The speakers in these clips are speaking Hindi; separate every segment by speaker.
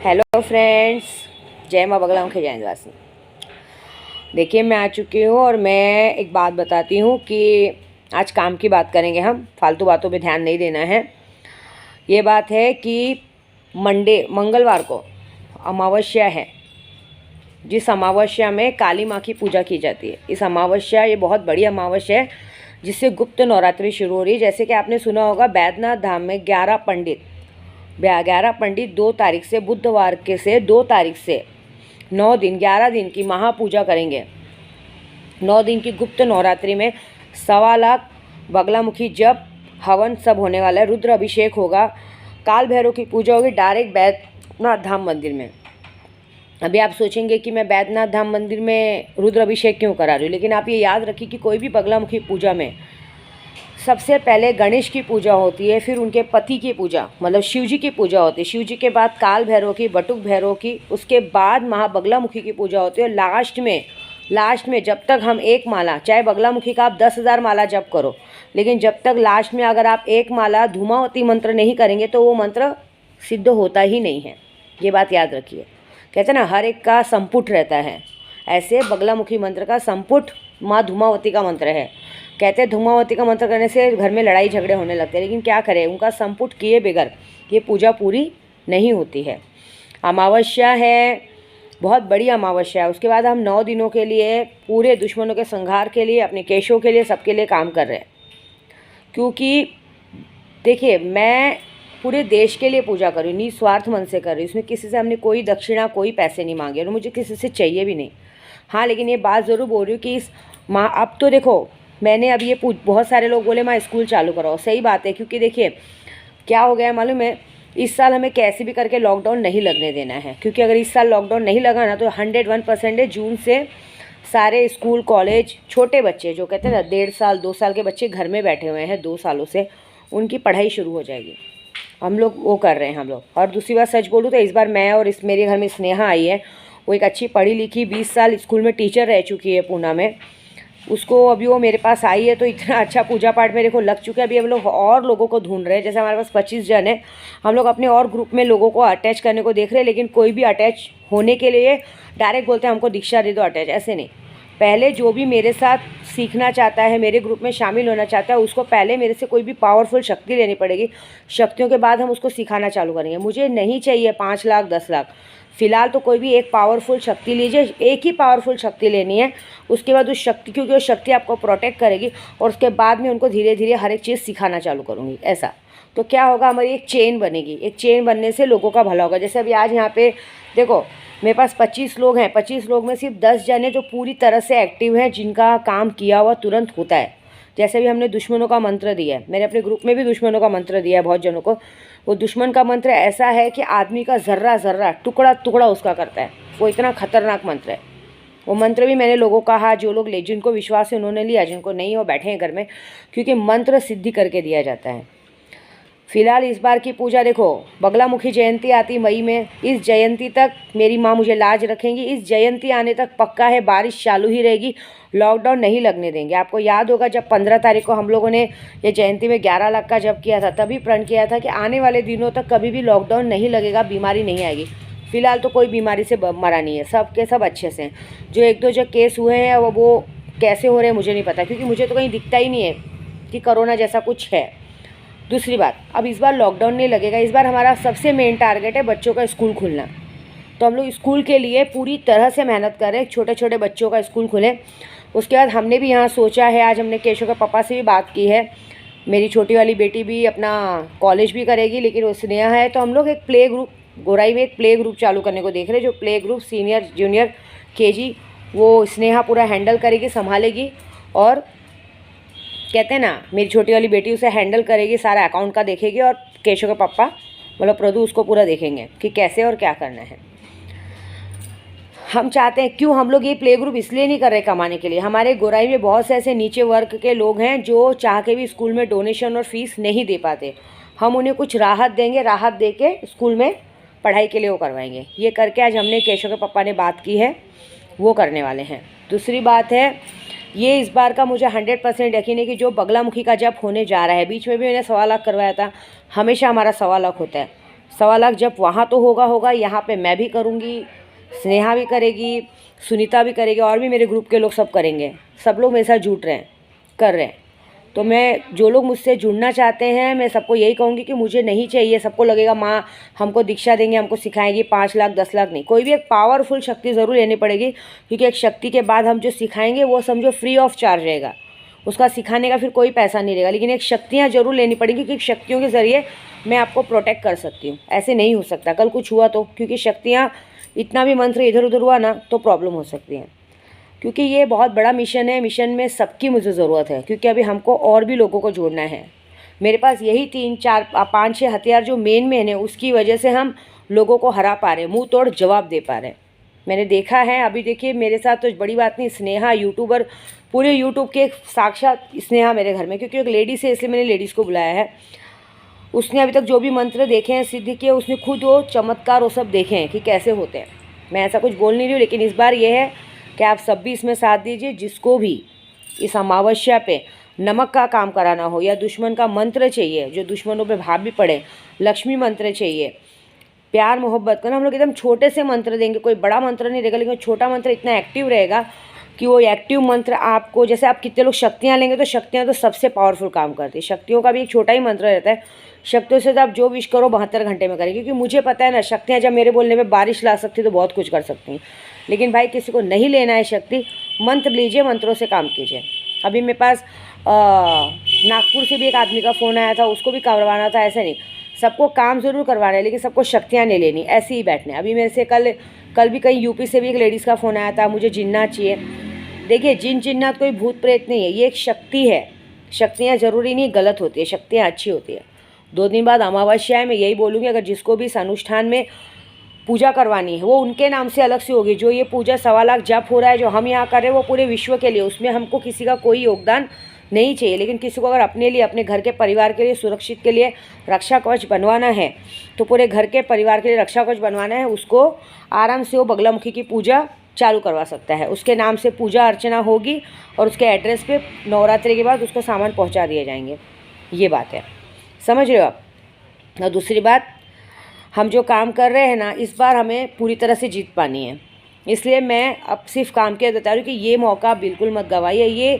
Speaker 1: हेलो फ्रेंड्स, जय माँ बगलामुखी जय निवासी। देखिए मैं आ चुकी हूँ और मैं एक बात बताती हूँ कि आज काम की बात करेंगे। हम फालतू बातों पे ध्यान नहीं देना है। ये बात है कि मंगलवार को अमावस्या है, जिस अमावस्या में काली माँ की पूजा की जाती है। इस अमावस्या, ये बहुत बड़ी अमावस्या है जिससे गुप्त नवरात्रि शुरू हो रही है। जैसे कि आपने सुना होगा, बैद्यनाथ धाम में 11 पंडित 2 तारीख से, बुधवार के से 2 तारीख से 9 दिन 11 दिन की महापूजा करेंगे। 9 दिन की गुप्त नवरात्रि में 1.25 लाख बगलामुखी जप हवन सब होने वाला है। रुद्र अभिषेक होगा, काल भैरव की पूजा होगी डायरेक्ट बैद्यनाथ धाम मंदिर में। अभी आप सोचेंगे कि मैं बैद्यनाथ धाम मंदिर में रुद्र अभिषेक क्यों करा रही हूँ, लेकिन आप ये याद रखिए कि कोई भी बगलामुखी पूजा में सबसे पहले गणेश की पूजा होती है, फिर उनके पति की पूजा मतलब शिव जी की पूजा होती है, शिव जी के बाद काल भैरव की, बटुक भैरव की, उसके बाद महाबगलामुखी की पूजा होती है। और लास्ट में जब तक हम एक माला, चाहे बगलामुखी का आप 10,000 माला जप करो, लेकिन जब तक लास्ट में अगर आप एक माला धूमावती मंत्र नहीं करेंगे तो वो मंत्र सिद्ध होता ही नहीं है। ये बात याद रखिए। कहते हैं ना, हर एक का संपुट रहता है, ऐसे बगलामुखी मंत्र का संपुट माँ धूमावती का मंत्र है। कहते हैं धूमावती का मंत्र करने से घर में लड़ाई झगड़े होने लगते हैं, लेकिन क्या करें, उनका संपुट किए बगैर ये पूजा पूरी नहीं होती है। अमावस्या है, बहुत बड़ी अमावस्या है। उसके बाद हम 9 दिनों के लिए पूरे दुश्मनों के संहार के लिए, अपने केशों के लिए, सबके लिए काम कर रहे हैं। क्योंकि देखिए, मैं पूरे देश के लिए पूजा कर रही हूँ, निस्वार्थ मन से कर रही हूँ। इसमें किसी से हमने कोई दक्षिणा, कोई पैसे नहीं मांगे और मुझे किसी से चाहिए भी नहीं। हाँ, लेकिन ये बात ज़रूर बोल रही हूँ कि इस माँ, अब तो देखो, मैंने अब ये बहुत सारे लोग बोले माँ स्कूल चालू कराओ। सही बात है, क्योंकि देखिए क्या हो गया है मालूम है, इस साल हमें कैसे भी करके लॉकडाउन नहीं लगने देना है। क्योंकि अगर इस साल लॉकडाउन नहीं लगा ना तो 101% है, जून से सारे स्कूल कॉलेज, छोटे बच्चे जो कहते हैं ना 1.5 साल 2 साल के बच्चे घर में बैठे हुए हैं 2 सालों से, उनकी पढ़ाई शुरू हो जाएगी। हम लोग वो कर रहे हैं हम लोग। और दूसरी बात सच बोलूँ तो इस बार मैं और मेरे घर में स्नेहा आई है, वो एक अच्छी पढ़ी लिखी 20 साल स्कूल में टीचर रह चुकी है पूना में। उसको अभी वो मेरे पास आई है तो इतना अच्छा पूजा पाठ मेरे को लग चुका है। अभी हम लोग और लोगों को ढूंढ रहे हैं। जैसे हमारे पास 25 जन है, हम लोग अपने और ग्रुप में लोगों को अटैच करने को देख रहे हैं, लेकिन कोई भी अटैच होने के लिए डायरेक्ट बोलते हैं हमको दीक्षा दे दो अटैच। ऐसे नहीं, पहले जो भी मेरे साथ सीखना चाहता है, मेरे ग्रुप में शामिल होना चाहता है, उसको पहले मेरे से कोई भी पावरफुल शक्ति लेनी पड़ेगी। शक्तियों के बाद हम उसको सिखाना चालू करेंगे। मुझे नहीं चाहिए 5 लाख 10 लाख, फ़िलहाल तो कोई भी एक पावरफुल शक्ति लीजिए। एक ही पावरफुल शक्ति लेनी है, उसके बाद उस शक्ति, क्योंकि वो शक्ति आपको प्रोटेक्ट करेगी, और उसके बाद में उनको धीरे धीरे हर एक चीज़ सिखाना चालू करूँगी। ऐसा तो क्या होगा, हमारी एक चेन बनेगी। एक चेन बनने से लोगों का भला होगा। जैसे अभी आज यहाँ पे देखो, मेरे पास 25 लोग हैं, 25 लोग में सिर्फ 10 जने जो पूरी तरह से एक्टिव हैं, जिनका काम किया हुआ तुरंत होता है। जैसे भी हमने दुश्मनों का मंत्र दिया है, मैंने अपने ग्रुप में भी दुश्मनों का मंत्र दिया है बहुत जनों को। वो दुश्मन का मंत्र ऐसा है कि आदमी का ज़र्रा ज़र्रा, टुकड़ा टुकड़ा उसका करता है। वो इतना खतरनाक मंत्र है। वो मंत्र भी मैंने लोगों को कहा, जो लोग जिनको विश्वास है उन्होंने लिया, जिनको नहीं वो बैठे हैं घर में, क्योंकि मंत्र सिद्धि करके दिया जाता है। फिलहाल इस बार की पूजा देखो, बगलामुखी जयंती आती मई में, इस जयंती तक मेरी माँ मुझे लाज रखेंगी। इस जयंती आने तक पक्का है बारिश चालू ही रहेगी, लॉकडाउन नहीं लगने देंगे। आपको याद होगा जब 15 तारीख को हम लोगों ने ये जयंती में 11 लाख का जप किया था, तभी प्रण किया था कि आने वाले दिनों तक कभी भी लॉकडाउन नहीं लगेगा, बीमारी नहीं आएगी। फिलहाल तो कोई बीमारी से मरा नहीं है, सब के सब अच्छे से हैं। जो 1-2 जो केस हुए हैं वो कैसे हो रहे हैं मुझे नहीं पता, क्योंकि मुझे तो कहीं दिखता ही नहीं है कि कोरोना जैसा कुछ है। दूसरी बात, अब इस बार लॉकडाउन नहीं लगेगा। इस बार हमारा सबसे मेन टारगेट है बच्चों का स्कूल खुलना। तो हम लोग स्कूल के लिए पूरी तरह से मेहनत कर रहे हैं, छोटे छोटे बच्चों का स्कूल खुले। उसके बाद हमने भी यहाँ सोचा है, आज हमने केशव के पापा से भी बात की है, मेरी छोटी वाली बेटी भी अपना कॉलेज भी करेगी, लेकिन वो स्नेहा है, तो हम लोग एक प्ले ग्रुप, गोराई में एक प्ले ग्रुप चालू करने को देख रहे हैं। जो play group senior junior KG वो स्नेहा पूरा हैंडल करेगी, संभालेगी। और कहते हैं ना, मेरी छोटी वाली बेटी उसे हैंडल करेगी, सारा अकाउंट का देखेगी, और केशव के पापा मतलब प्रदू उसको पूरा देखेंगे कि कैसे और क्या करना है। हम चाहते हैं, क्यों हम लोग ये प्ले ग्रुप इसलिए नहीं कर रहे कमाने के लिए। हमारे गोराई में बहुत से ऐसे नीचे वर्ग के लोग हैं जो चाह के भी स्कूल में डोनेशन और फीस नहीं दे पाते। हम उन्हें कुछ राहत देंगे, राहत दे के स्कूल में पढ़ाई के लिए वो करवाएंगे। ये करके आज हमने केशव के पापा ने बात की है, वो करने वाले हैं। दूसरी बात है, ये इस बार का मुझे 100% यकीन है कि जो बगलामुखी का जप होने जा रहा है, बीच में भी मैंने 1.25 लाख करवाया था, हमेशा हमारा 1.25 लाख होता है। 1.25 लाख जप वहाँ तो होगा, यहाँ पे मैं भी करूँगी, स्नेहा भी करेगी, सुनीता भी करेगी, और भी मेरे ग्रुप के लोग सब करेंगे। सब लोग मेरे साथ जुट रहे हैं, कर रहे हैं। तो मैं, जो लोग मुझसे जुड़ना चाहते हैं, मैं सबको यही कहूँगी कि मुझे नहीं चाहिए। सबको लगेगा माँ हमको दीक्षा देंगे, हमको सिखाएंगी, 5 लाख 10 लाख नहीं। कोई भी एक पावरफुल शक्ति ज़रूर लेनी पड़ेगी, क्योंकि एक शक्ति के बाद हम जो सिखाएंगे वो समझो फ्री ऑफ चार्ज रहेगा, उसका सिखाने का फिर कोई पैसा नहीं रहेगा। लेकिन एक शक्तियाँ ज़रूर लेनी पड़ेंगी, क्योंकि शक्तियों के ज़रिए मैं आपको प्रोटेक्ट कर सकती हूँ। ऐसे नहीं हो सकता, कल कुछ हुआ तो, क्योंकि शक्तियाँ, इतना भी मंत्र इधर उधर हुआ ना तो प्रॉब्लम हो सकती है। क्योंकि ये बहुत बड़ा मिशन है, मिशन में सबकी मुझे ज़रूरत है, क्योंकि अभी हमको और भी लोगों को जोड़ना है। मेरे पास यही 3 4 5 6 हथियार जो मेन है, उसकी वजह से हम लोगों को हरा पा रहे हैं, मुंह तोड़ जवाब दे पा रहे हैं। मैंने देखा है, अभी देखिए मेरे साथ तो बड़ी बात नहीं, स्नेहा यूट्यूबर, पूरे यूट्यूब के साक्षात स्नेहा मेरे घर में, क्योंकि एक लेडीज़ है इसलिए मैंने लेडीज़ को बुलाया है। उसने अभी तक जो भी मंत्र देखे हैं, सिद्ध किए, उसने खुद वो चमत्कार वो सब देखे हैं कि कैसे होते हैं। मैं ऐसा कुछ बोल नहीं रही हूँ, लेकिन इस बार ये है कि आप सब भी इसमें साथ दीजिए। जिसको भी इस अमावस्या पे नमक का काम कराना हो, या दुश्मन का मंत्र चाहिए जो दुश्मनों पे भाव भी पड़े, लक्ष्मी मंत्र चाहिए, प्यार मोहब्बत का, हम लोग एकदम छोटे से मंत्र देंगे, कोई बड़ा मंत्र नहीं रहेगा, लेकिन छोटा मंत्र इतना एक्टिव रहेगा कि वो एक्टिव मंत्र आपको, जैसे आप कितने लोग शक्तियाँ लेंगे, तो शक्तियाँ तो सबसे पावरफुल काम करती है। शक्तियों का भी एक छोटा ही मंत्र रहता है, शक्तियों से तो आप जो विश करो 72 घंटे में करेंगे, क्योंकि मुझे पता है ना, शक्तियाँ जब मेरे बोलने में बारिश ला सकती तो बहुत कुछ कर सकती हैं। लेकिन भाई किसी को नहीं लेना है शक्ति, मंत्र लीजिए, मंत्रों से काम कीजिए। अभी मेरे पास नागपुर से भी एक आदमी का फ़ोन आया था, उसको भी करवाना था। ऐसे नहीं, सबको काम ज़रूर करवाना है, लेकिन सबको शक्तियाँ नहीं लेनी, ऐसे ही बैठने। अभी मेरे से कल भी कहीं यूपी से भी एक लेडीज़ का फ़ोन आया था, मुझे जिन्नात चाहिए। देखिए, जिन जिन्नात कोई भूत प्रेत नहीं है, ये एक शक्ति है। शक्तियाँ ज़रूरी नहीं गलत होती है, शक्तियाँ अच्छी होती है। 2 दिन बाद अमावस्या है, मैं यही बोलूँगी, अगर जिसको भी इस अनुष्ठान में पूजा करवानी है वो उनके नाम से अलग से होगी। जो ये पूजा 1.25 लाख जप हो रहा है, जो हम यहाँ कर रहे हैं, वो पूरे विश्व के लिए, उसमें हमको किसी का कोई योगदान नहीं चाहिए। लेकिन किसी को अगर अपने लिए, अपने घर के परिवार के लिए, सुरक्षित के लिए रक्षा कवच बनवाना है, तो पूरे घर के परिवार के लिए रक्षा कवच बनवाना है, उसको आराम से वो बगलामुखी की पूजा चालू करवा सकता है। उसके नाम से पूजा अर्चना होगी और उसके एड्रेस पे नवरात्रि के बाद उसको सामान पहुँचा दिए जाएंगे। ये बात है, समझ रहे हो आप। और दूसरी बात, हम जो काम कर रहे हैं ना, इस बार हमें पूरी तरह से जीत पानी है। इसलिए मैं अब सिर्फ काम के बता रही हूँ कि ये मौका बिल्कुल मत गवाइए।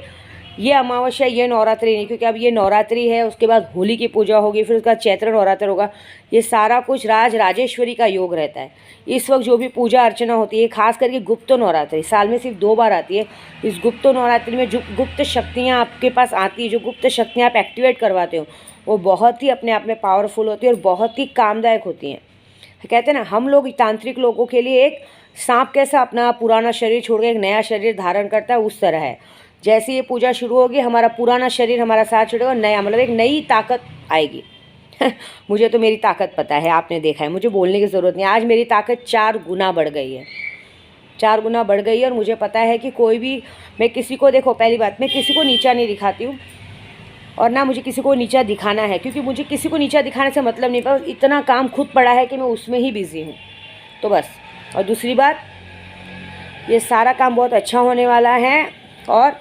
Speaker 1: ये अमावस्या, ये नवरात्रि नहीं, क्योंकि अब ये नवरात्रि है, उसके बाद होली की पूजा होगी, फिर उसके बाद चैत्र नवरात्र होगा। ये सारा कुछ राजेश्वरी का योग रहता है। इस वक्त जो भी पूजा अर्चना होती है, खास करके गुप्त नवरात्रि, साल में सिर्फ 2 बार आती है। इस गुप्त नवरात्रि में जो गुप्त शक्तियाँ आपके पास आती है, जो गुप्त शक्तियाँ आप एक्टिवेट करवाते हो, वो बहुत ही अपने आप में पावरफुल होती है और बहुत ही कामदायक होती हैं। कहते हैं ना, हम लोग तांत्रिक लोगों के लिए एक सांप कैसा अपना पुराना शरीर छोड़ के एक नया शरीर धारण करता है, उस तरह है। जैसे ये पूजा शुरू होगी, हमारा पुराना शरीर हमारा साथ छोड़ेगा, नया मतलब एक नई ताकत आएगी। मुझे तो मेरी ताकत पता है, आपने देखा है, मुझे बोलने की ज़रूरत नहीं। आज मेरी ताकत 4 गुना बढ़ गई है, 4 गुना बढ़ गई है। और मुझे पता है कि कोई भी, मैं किसी को, देखो पहली बात, मैं किसी को नीचा नहीं दिखाती हूँ, और ना मुझे किसी को नीचा दिखाना है, क्योंकि मुझे किसी को नीचा दिखाने से मतलब नहीं, पर इतना काम खुद पड़ा है कि मैं उसमें ही बिज़ी हूँ, तो बस। और दूसरी बात, ये सारा काम बहुत अच्छा होने वाला है और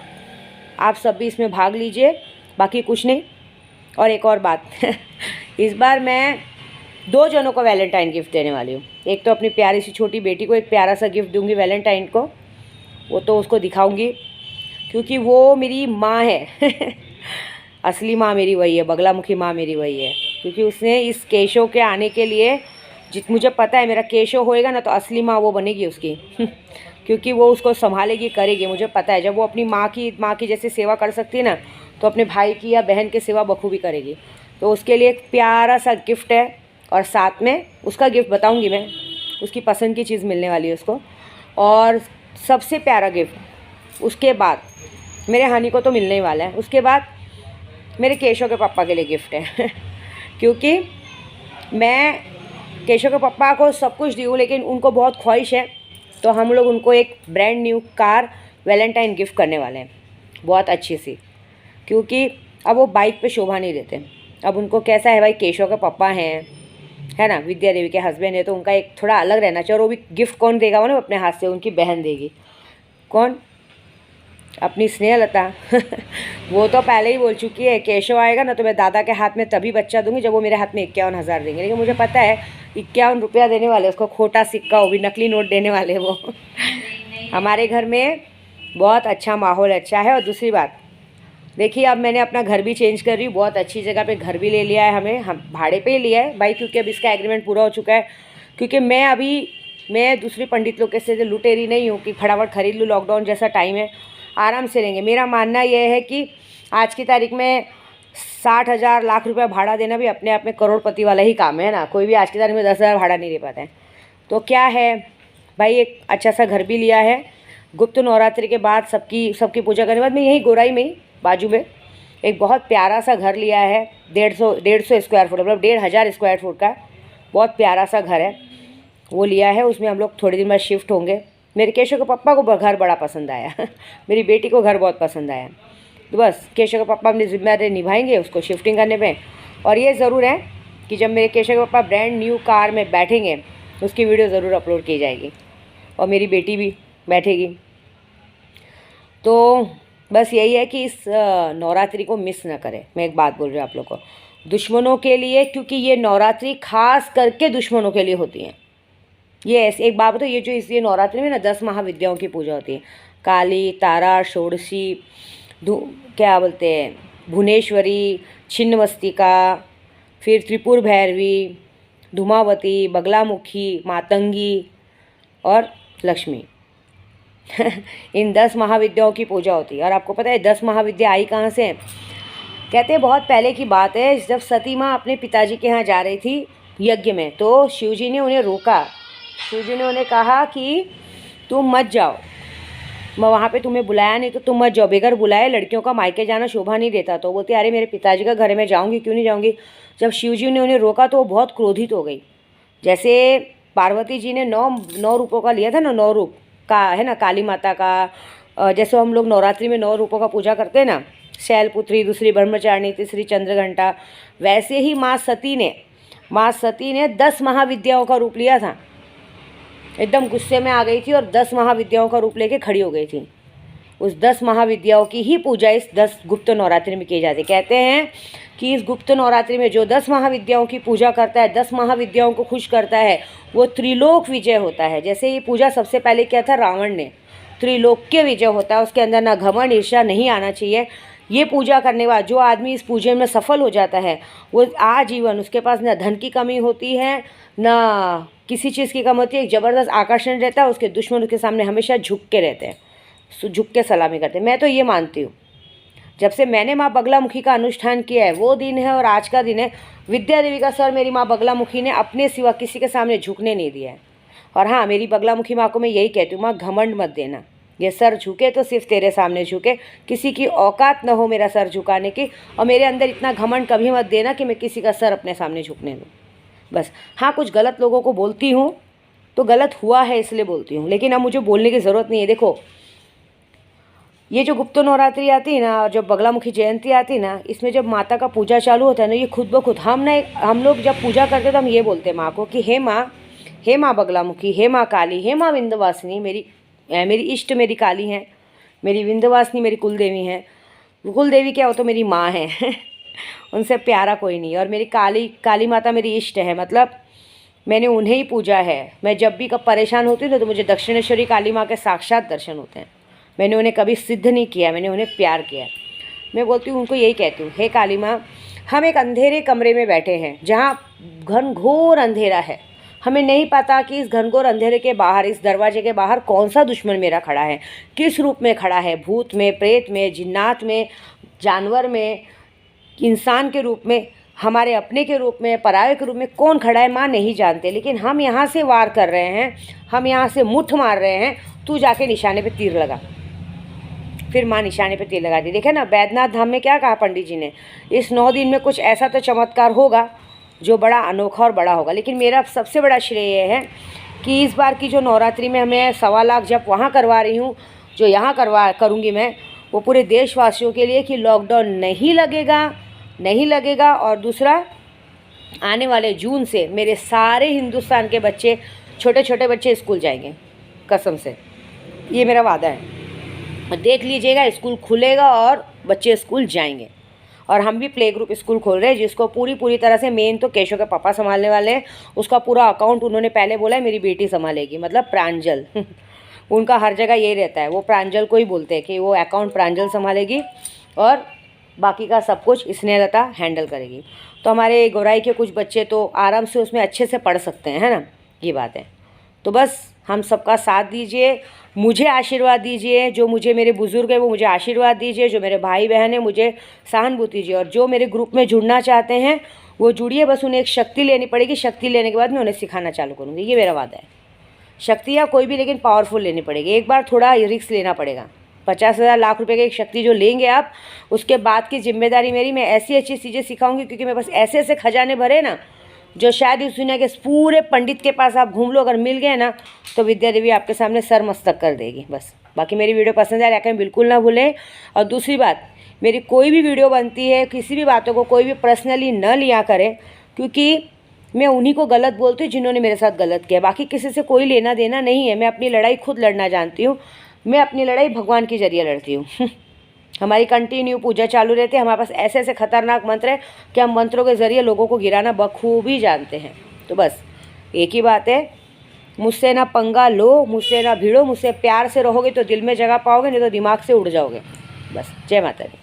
Speaker 1: आप सब भी इसमें भाग लीजिए, बाकी कुछ नहीं। और एक और बात इस बार मैं 2 जनों को वैलेंटाइन गिफ्ट देने वाली हूँ। एक तो अपनी प्यारी सी छोटी बेटी को एक प्यारा सा गिफ्ट दूँगी वैलेंटाइन को, वो तो उसको दिखाऊँगी, क्योंकि वो मेरी माँ है। असली माँ मेरी वही है, बगलामुखी माँ मेरी वही है, क्योंकि उसने इस केशव के आने के लिए, मुझे पता है मेरा केशव होएगा ना तो असली माँ वो बनेगी उसकी। क्योंकि वो उसको संभालेगी, करेगी, मुझे पता है। जब वो अपनी माँ की जैसे सेवा कर सकती है ना, तो अपने भाई की या बहन की सेवा बखूबी करेगी। तो उसके लिए एक प्यारा सा गिफ्ट है, और साथ में उसका गिफ्ट बताऊँगी मैं, उसकी पसंद की चीज़ मिलने वाली है उसको। और सबसे प्यारा गिफ्ट उसके बाद मेरे हानि को तो मिलने ही वाला है, उसके बाद मेरे केशव के पापा के लिए गिफ्ट है। क्योंकि मैं केशव के पापा को सब कुछ दी हूँ, लेकिन उनको बहुत ख्वाहिश है, तो हम लोग उनको एक brand new car Valentine gift करने वाले हैं, बहुत अच्छी सी। क्योंकि अब वो बाइक पे शोभा नहीं देते, अब उनको कैसा है भाई, केशव के पापा हैं, है ना, विद्या देवी के हस्बैंड है, तो उनका एक थोड़ा अलग रहना चाहिए। और वो भी गिफ्ट कौन देगा, वो ना अपने हाथ से, उनकी बहन देगी। कौन? अपनी स्नेहलता। वो तो पहले ही बोल चुकी है, केशव आएगा ना तो मैं दादा के हाथ में तभी बच्चा दूंगी जब वो मेरे हाथ में 51,000 देंगे। लेकिन मुझे पता है 51 रुपया देने वाले उसको, खोटा सिक्का, वो भी नकली नोट देने वाले वो। हमारे घर में बहुत अच्छा माहौल अच्छा है। और दूसरी बात देखिए, अब मैंने अपना घर भी चेंज कर रही हूँ, बहुत अच्छी जगह पे घर भी ले लिया है हमें, हम भाड़े पे ही लिया है भाई, क्योंकि अब इसका एग्रीमेंट पूरा हो चुका है। क्योंकि मैं दूसरी पंडित लोग के से लुटेरी नहीं हूँ कि फटाफट खरीद लूँ, लॉकडाउन जैसा टाइम है, आराम से रहेंगे। मेरा मानना यह है कि आज की तारीख में 60,000 लाख रुपया भाड़ा देना भी अपने आप में करोड़पति वाला ही काम है ना। कोई भी आज की तारीख में 10,000 भाड़ा नहीं दे पाता है। तो क्या है भाई, एक अच्छा सा घर भी लिया है। गुप्त नवरात्रि के बाद सबकी पूजा करने के बाद मैं यहीं गोराई में ही बाजू में एक बहुत प्यारा सा घर लिया है। 150 स्क्वायर फुट, मतलब 1,500 स्क्वायर फुट का बहुत प्यारा सा घर है, वो लिया है। उसमें हम लोग थोड़े दिन बाद शिफ्ट होंगे। मेरे केशव के पापा को घर बड़ा पसंद आया मेरी बेटी को घर बहुत पसंद आया। तो बस केशव के पापा अपनी जिम्मेदारी निभाएंगे उसको शिफ्टिंग करने में। और ये ज़रूर है कि जब मेरे केशव के पापा ब्रांड न्यू कार में बैठेंगे उसकी वीडियो ज़रूर अपलोड की जाएगी, और मेरी बेटी भी बैठेगी। तो बस यही है कि इस नवरात्रि को मिस ना करें। मैं एक बात बोल रही हूँ आप लोग को, दुश्मनों के लिए, क्योंकि ये नवरात्रि खास करके दुश्मनों के लिए होती हैं। ये ऐसी एक बात बताओ, ये जो इस नवरात्रि में ना 10 महाविद्याओं की पूजा होती है, काली, तारा, षोडशी, क्या बोलते हैं, भुवनेश्वरी, छिन्नमस्तिका, फिर त्रिपुर भैरवी, धूमावती, बगलामुखी, मातंगी और लक्ष्मी इन 10 महाविद्याओं की पूजा होती है। और आपको पता है 10 महाविद्या आई कहाँ से? कहते हैं बहुत पहले की बात है, जब सती माँ अपने पिताजी के यहाँ जा रही थी यज्ञ में, तो शिवजी ने उन्हें रोका। शिवजी ने उन्हें कहा कि तुम मत जाओ, मैं वहाँ पे तुम्हें बुलाया नहीं तो तुम मत जाओ, बगैर बुलाए लड़कियों का मायके जाना शोभा नहीं देता। तो बोलती अरे मेरे पिताजी का घर है, मैं जाऊँगी, क्यों नहीं जाऊँगी। जब शिवजी ने उन्हें रोका तो वो बहुत क्रोधित हो गई। जैसे पार्वती जी ने 9 रूपों का लिया था ना, 9 रूप का है ना, काली माता का, जैसे हम लोग नवरात्रि में 9 रूपों का पूजा करते हैं ना, शैलपुत्री, दूसरी ब्रह्मचारिणी, तीसरी चंद्रघंटा, वैसे ही माँ सती ने 10 महाविद्याओं का रूप लिया था। एकदम गुस्से में आ गई थी और 10 महाविद्याओं का रूप लेके खड़ी हो गई थी। उस 10 महाविद्याओं की ही पूजा इस 10 गुप्त नवरात्रि में की जाती है। कहते हैं कि इस गुप्त नवरात्रि में जो 10 महाविद्याओं की पूजा करता है, 10 महाविद्याओं को खुश करता है, वो त्रिलोक विजय होता है। जैसे ये पूजा सबसे पहले किया था रावण ने, त्रिलोक्य विजय होता है। उसके अंदर ना घमंड, ईर्ष्या नहीं आना चाहिए। ये पूजा करने के बाद जो आदमी इस पूजा में सफल हो जाता है, वो आजीवन, उसके पास ना धन की कमी होती है, ना किसी चीज़ की कमी होती है, एक ज़बरदस्त आकर्षण रहता है। उसके दुश्मन उसके सामने हमेशा झुक के रहते हैं, झुक के सलामी करते हैं। मैं तो ये मानती हूँ, जब से मैंने माँ बगलामुखी का अनुष्ठान किया है वो दिन है और आज का दिन है। विद्या देवी का सर मेरी माँ बगलामुखी ने अपने सिवा किसी के सामने झुकने नहीं दिया है। और हाँ, मेरी बगलामुखी माँ को मैं यही कहती हूँ, माँ घमंड मत देना, ये सर झुके तो सिर्फ तेरे सामने झुके, किसी की औकात न हो मेरा सर झुकाने की। और मेरे अंदर इतना घमंड कभी मत देना कि मैं किसी का सर अपने सामने झुकने दूँ। बस हाँ, कुछ गलत लोगों को बोलती हूँ तो गलत हुआ है इसलिए बोलती हूँ, लेकिन अब मुझे बोलने की ज़रूरत नहीं है। देखो, ये जो गुप्त नवरात्रि आती है ना और जब बगलामुखी जयंती आती है ना, इसमें जब माता का पूजा चालू होता है ना, ये खुद ब खुद हम लोग जब पूजा करते हैं तो हम ये बोलते हैं माँ को कि हे माँ बगलामुखी, हे माँ काली, हे माँ विंध्यवासिनी, मेरी इष्ट मेरी काली हैं, मेरी विंध्यवासिनी मेरी कुलदेवी हैं। कुलदेवी क्या हो तो मेरी माँ है उनसे प्यारा कोई नहीं। और मेरी काली माता मेरी इष्ट है, मतलब मैंने उन्हें ही पूजा है। मैं जब भी कब परेशान होती हूँ तो मुझे दक्षिणेश्वरी काली माँ के साक्षात दर्शन होते हैं। मैंने उन्हें कभी सिद्ध नहीं किया, मैंने उन्हें प्यार किया। मैं बोलती हूँ उनको, यही कहती हूँ, हे काली माँ, हम एक अंधेरे कमरे में बैठे हैं जहाँ घनघोर अंधेरा है। हमें नहीं पता कि इस घनघोर अंधेरे के बाहर, इस दरवाजे के बाहर कौन सा दुश्मन मेरा खड़ा है, किस रूप में खड़ा है, भूत में, प्रेत में, जिन्नात में, जानवर में, इंसान के रूप में, हमारे अपने के रूप में, पराये के रूप में कौन खड़ा है माँ नहीं जानते। लेकिन हम यहाँ से वार कर रहे हैं, हम यहाँ से मुठ मार रहे हैं, तू जाके निशाने पे तीर लगा। फिर माँ निशाने पे तीर लगा दी। देखे ना, बैद्यनाथ धाम में क्या कहा पंडित जी ने, इस 9 दिन में कुछ ऐसा तो चमत्कार होगा जो बड़ा अनोखा और बड़ा होगा। लेकिन मेरा सबसे बड़ा श्रेय ये है कि इस बार की जो नवरात्रि में मैं 1.25 लाख जब वहाँ करवा रही हूँ, जो यहाँ करूँगी मैं, वो पूरे देशवासियों के लिए कि लॉकडाउन नहीं लगेगा। और दूसरा, आने वाले जून से मेरे सारे हिंदुस्तान के बच्चे, छोटे छोटे बच्चे स्कूल जाएंगे, कसम से, ये मेरा वादा है। और देख लीजिएगा, स्कूल खुलेगा और बच्चे स्कूल जाएंगे। और हम भी प्ले ग्रुप स्कूल खोल रहे हैं, जिसको पूरी तरह से मेन तो केशव के पापा संभालने वाले हैं। उसका पूरा अकाउंट उन्होंने पहले बोला है मेरी बेटी संभालेगी, मतलब प्रांजल उनका हर जगह यही रहता है, वो प्रांजल को ही बोलते हैं कि वो अकाउंट प्रांजल संभालेगी और बाकी का सब कुछ स्नेहलता हैंडल करेगी। तो हमारे गोराई के कुछ बच्चे तो आराम से उसमें अच्छे से पढ़ सकते हैं, है ना, ये बात है। तो बस हम सबका साथ दीजिए, मुझे आशीर्वाद दीजिए, जो मुझे मेरे बुज़ुर्ग हैं वो मुझे आशीर्वाद दीजिए, जो मेरे भाई बहन हैं मुझे सहानुभूति दीजिए, और जो मेरे ग्रुप में जुड़ना चाहते हैं वो जुड़िए। बस उन्हें एक शक्ति लेनी पड़ेगी, शक्ति लेने के बाद मैं उन्हें सिखाना चालू करूँगी, ये मेरा वादा है। शक्ति या कोई भी, लेकिन पावरफुल लेनी पड़ेगी। एक बार थोड़ा रिस्क लेना पड़ेगा। 50,000 लाख रुपए की एक शक्ति जो लेंगे आप, उसके बाद की जिम्मेदारी मेरी। मैं ऐसी अच्छी चीज़ें सिखाऊंगी, क्योंकि मेरे पास ऐसे ऐसे खजाने भरे ना, जो शायद इस दुनिया के पूरे पंडित के पास आप घूम लो, अगर मिल गए ना तो विद्या देवी आपके सामने सर मस्तक कर देगी। बस बाकी मेरी वीडियो पसंद आए लाइक करें बिल्कुल ना भूलें। और दूसरी बात, मेरी कोई भी वीडियो बनती है, किसी भी बातों को कोई भी पर्सनली न लिया करें, क्योंकि मैं उन्हीं को गलत बोलती हूँ जिन्होंने मेरे साथ गलत किया। बाकी किसी से कोई लेना देना नहीं है। मैं अपनी लड़ाई खुद लड़ना जानती हूँ। मैं अपनी लड़ाई भगवान के जरिए लड़ती हूँ हमारी कंटिन्यू पूजा चालू रहती है। हमारे पास ऐसे ऐसे खतरनाक मंत्र हैं कि हम मंत्रों के ज़रिए लोगों को गिराना बखूबी जानते हैं। तो बस एक ही बात है, मुझसे ना पंगा लो, मुझसे ना भिड़ो, मुझसे प्यार से रहोगे तो दिल में जगह पाओगे, नहीं तो दिमाग से उड़ जाओगे। बस जय माता दी।